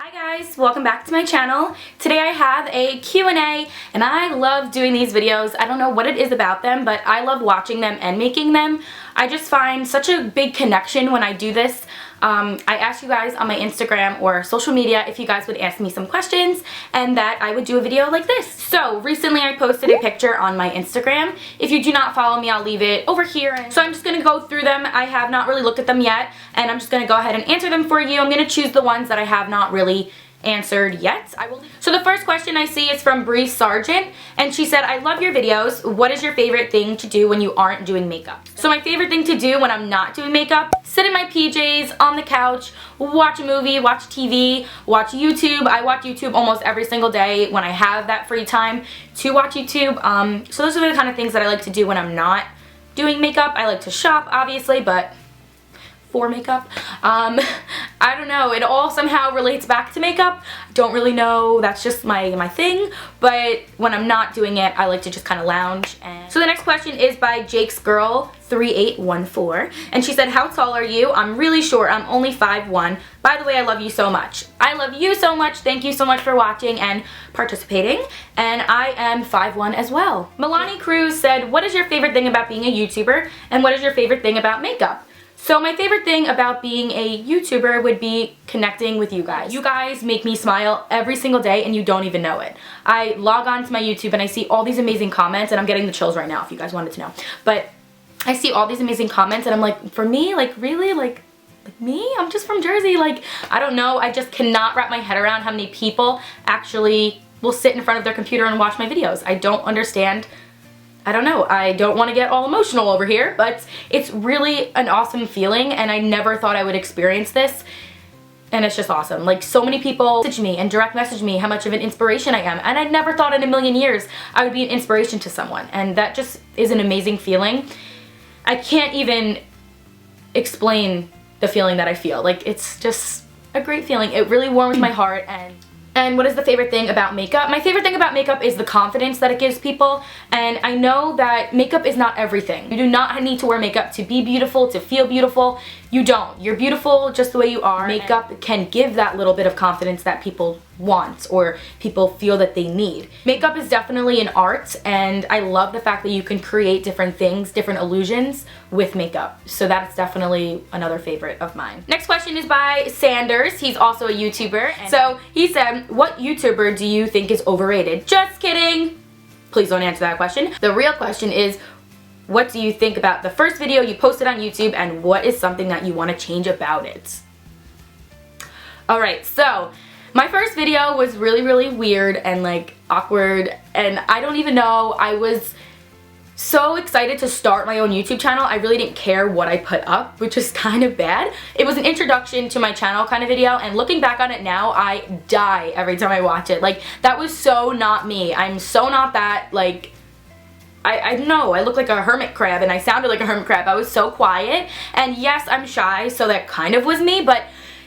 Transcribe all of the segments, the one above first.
Hi guys, welcome back to my channel. Today I have a Q&A and I love doing these videos. I don't know what it is about them, but I love watching them and making them. I just find such a big connection when I do this. I asked you guys on my Instagram or social media if you guys would ask me some questions and that I would do a video like this. So recently I posted a picture on my Instagram. If you do not follow me, I'll leave it over here. So I'm just going to go through them. I have not really looked at them yet and I'm just going to go ahead and answer them for you. I'm going to choose the ones that I have not really answered yet. So the first question I see is from Bree Sargent, and she said, I love your videos. What is your favorite thing to do when you aren't doing makeup? So my favorite thing to do when I'm not doing makeup, sit in my PJs on the couch, watch a movie, watch TV, watch YouTube. I watch YouTube almost every single day when I have that free time to watch YouTube. So those are the kind of things that I like to do when I'm not doing makeup. I like to shop, obviously, but for makeup. I don't know, it all somehow relates back to makeup. Don't really know, that's just my thing, but when I'm not doing it, I like to just kind of lounge. And so the next question is by Jake's Girl 3814, and she said, how tall are you? I'm really short, I'm only 5'1". By the way, I love you so much. I love you so much. Thank you so much for watching and participating, and I am 5'1" as well. Milani Cruz said, what is your favorite thing about being a YouTuber, and what is your favorite thing about makeup? So my favorite thing about being a YouTuber would be connecting with you guys. You guys make me smile every single day and you don't even know it. I log on to my YouTube and I see all these amazing comments, and I'm getting the chills right now if you guys wanted to know. But I see all these amazing comments and I'm like, for me, like really? Like me? I'm just from Jersey. Like, I don't know. I just cannot wrap my head around how many people actually will sit in front of their computer and watch my videos. I don't understand. I don't know, I don't want to get all emotional over here, but it's really an awesome feeling and I never thought I would experience this, and it's just awesome. Like, so many people message me and direct message me how much of an inspiration I am, and I never thought in a million years I would be an inspiration to someone, and that just is an amazing feeling. I can't even explain the feeling that I feel. Like, it's just a great feeling. It really warms my heart. And what is the favorite thing about makeup? My favorite thing about makeup is the confidence that it gives people, and I know that makeup is not everything. You do not need to wear makeup to be beautiful, to feel beautiful. You don't. You're beautiful just the way you are. Makeup can give that little bit of confidence that people want or people feel that they need. Makeup is definitely an art, and I love the fact that you can create different things, different illusions with makeup. So that's definitely another favorite of mine. Next question is by Sanders. He's also a YouTuber. So he said, what YouTuber do you think is overrated? Just kidding. Please don't answer that question. The real question is, what do you think about the first video you posted on YouTube, and what is something that you want to change about it? Alright, so my first video was really weird and like awkward, and I don't even know, I was so excited to start my own YouTube channel. I really didn't care what I put up, which is kind of bad. It was an introduction to my channel kind of video, and looking back on it now, I die every time I watch it. Like, that was so not me. I'm so not that, like, I don't know, I look like a hermit crab and I sounded like a hermit crab. I was so quiet, and yes, I'm shy, so that kind of was me, but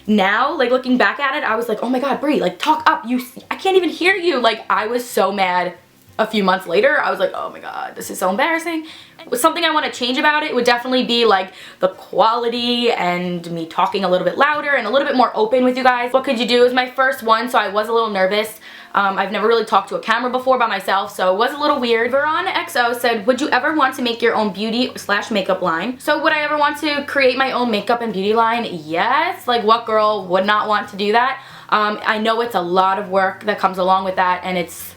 now, like, looking back at it, I was like, oh my god, Brie, like, talk up, I can't even hear you. Like, I was so mad. A few months later, I was like, oh my god, this is so embarrassing. Something I want to change about it would definitely be like the quality and me talking a little bit louder and a little bit more open with you guys. What could you do? It was my first one, so I was a little nervous. I've never really talked to a camera before by myself, so it was a little weird. Veron XO said, would you ever want to make your own beauty/makeup line? So would I ever want to create my own makeup and beauty line? Yes. Like, what girl would not want to do that? I know it's a lot of work that comes along with that, and it's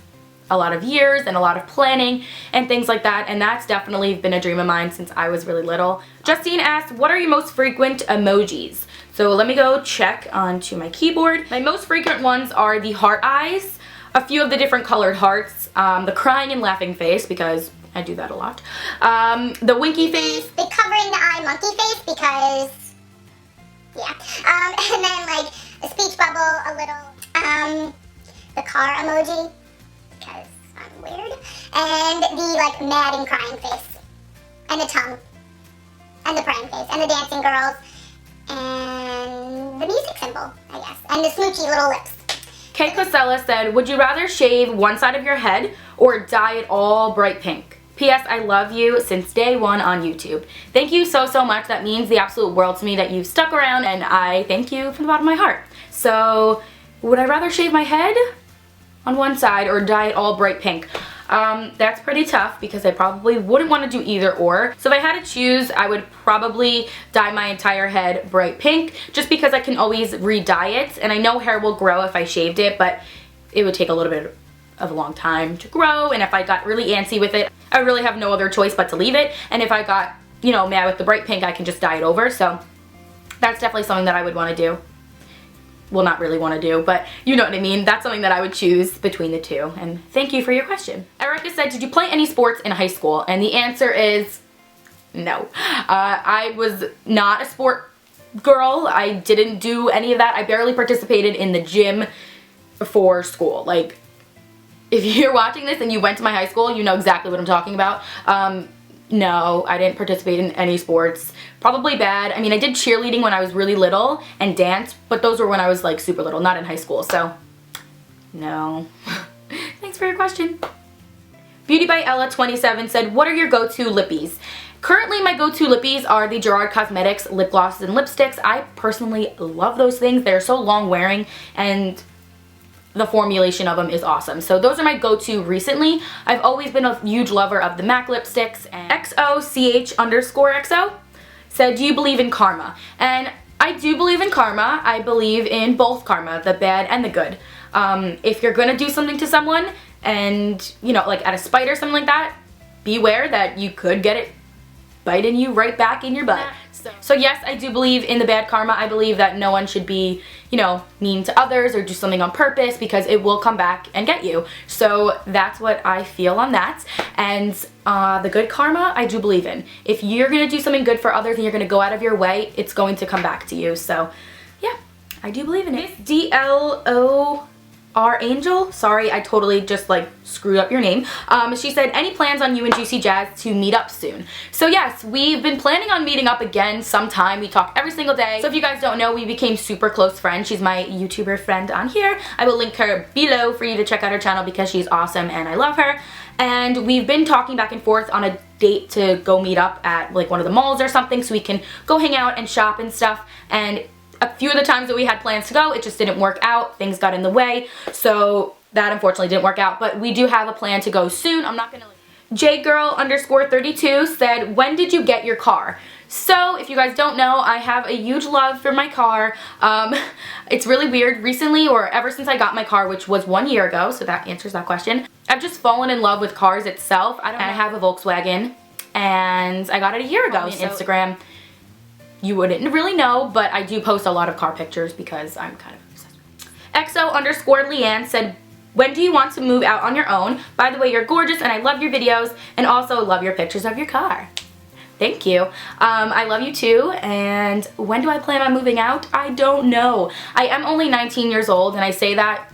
a lot of years and a lot of planning and things like that, and that's definitely been a dream of mine since I was really little. Justine asked, what are your most frequent emojis? So let me go check onto my keyboard. My most frequent ones are the heart eyes, a few of the different colored hearts, the crying and laughing face, because I do that a lot, the winky face, the covering the eye monkey face, because yeah, and then like a speech bubble, a little the car emoji, because I'm weird, and the like mad and crying face, and the tongue, and the praying face, and the dancing girls, and the music symbol, I guess, and the smoochy little lips. Kay Cosella said, would you rather shave one side of your head or dye it all bright pink? P.S. I love you since day one on YouTube. Thank you so much. That means the absolute world to me that you've stuck around, and I thank you from the bottom of my heart. So would I rather shave my head on one side or dye it all bright pink? That's pretty tough because I probably wouldn't want to do either or. So if I had to choose, I would probably dye my entire head bright pink just because I can always re-dye it. And I know hair will grow if I shaved it, but it would take a little bit of a long time to grow. And if I got really antsy with it, I really have no other choice but to leave it. And if I got, you know, mad with the bright pink, I can just dye it over. So that's definitely something that I would want to do. Well, not really want to do, but you know what I mean. That's something that I would choose between the two. And thank you for your question. Erica said, did you play any sports in high school? And the answer is no. I was not a sport girl. I didn't do any of that. I barely participated in the gym for school. Like, if you're watching this and you went to my high school, you know exactly what I'm talking about. No, I didn't participate in any sports. Probably bad. I mean, I did cheerleading when I was really little and dance, but those were when I was like super little, not in high school, so no. Thanks for your question. Beauty by Ella 27 said, what are your go-to lippies? Currently, my go-to lippies are the Gerard Cosmetics lip glosses and lipsticks. I personally love those things. They're so long wearing and the formulation of them is awesome. So those are my go-to recently. I've always been a huge lover of the MAC lipsticks. And XOCH_XO said, do you believe in karma? And I do believe in karma. I believe in both karma, the bad and the good. If you're gonna do something to someone and, you know, like at a spite or something like that, beware that you could get it biting you right back in your butt. So yes, I do believe in the bad karma. I believe that no one should be, you know, mean to others or do something on purpose because it will come back and get you. So that's what I feel on that. And the good karma, I do believe in. If you're going to do something good for others and you're going to go out of your way, it's going to come back to you. So yeah, I do believe in it. DLOR Angel, sorry, I totally just like screwed up your name. She said, any plans on you and Juicy Jazz to meet up soon? So yes, we've been planning on meeting up again sometime. We talk every single day. So if you guys don't know, we became super close friends. She's my YouTuber friend on here. I will link her below for you to check out her channel because she's awesome and I love her. And we've been talking back and forth on a date to go meet up at like one of the malls or something so we can go hang out and shop and stuff. And a few of the times that we had plans to go, it just didn't work out. Things got in the way, so that unfortunately didn't work out. But we do have a plan to go soon. I'm not gonna. JGirl_32 said, when did you get your car? So if you guys don't know, I have a huge love for my car. It's really weird. Recently, or ever since I got my car, which was 1 year ago, so that answers that question. I've just fallen in love with cars itself. I have a Volkswagen, and I got it a year ago. So Instagram. You wouldn't really know, but I do post a lot of car pictures because I'm kind of obsessed with it. XO_Leanne said, when do you want to move out on your own? By the way, you're gorgeous and I love your videos and also love your pictures of your car. Thank you. I love you too, and when do I plan on moving out? I don't know. I am only 19 years old and I say that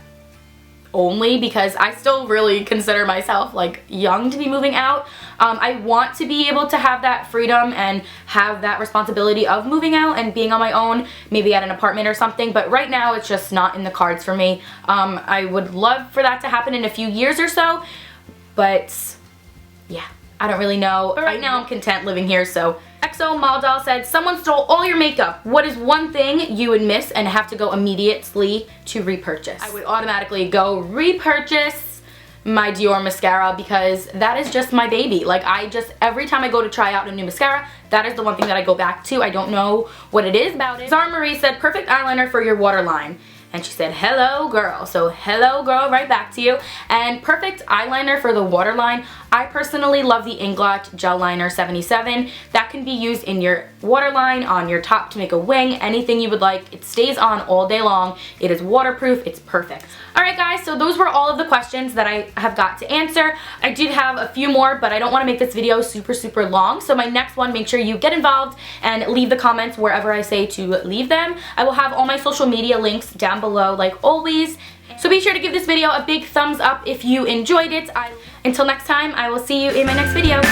only because I still really consider myself like young to be moving out. I want to be able to have that freedom and have that responsibility of moving out and being on my own, maybe at an apartment or something, but right now it's just not in the cards for me. I would love for that to happen in a few years or so, but yeah, I don't really know. But right now I'm content living here. So XO Maldal said, someone stole all your makeup. What is one thing you would miss and have to go immediately to repurchase? I would automatically go repurchase my Dior mascara because that is just my baby. Like every time I go to try out a new mascara, that is the one thing that I go back to. I don't know what it is about it. Zara Marie said, perfect eyeliner for your waterline. And she said, hello girl. So hello girl, right back to you. And perfect eyeliner for the waterline. I personally love the Inglot Gel Liner 77. That can be used in your waterline, on your top to make a wing, anything you would like. It stays on all day long. It is waterproof. It's perfect. Alright guys, so those were all of the questions that I have got to answer. I did have a few more, but I don't want to make this video super long. So my next one, make sure you get involved and leave the comments wherever I say to leave them. I will have all my social media links down below like always. So be sure to give this video a big thumbs up if you enjoyed it. Until next time, I will see you in my next video.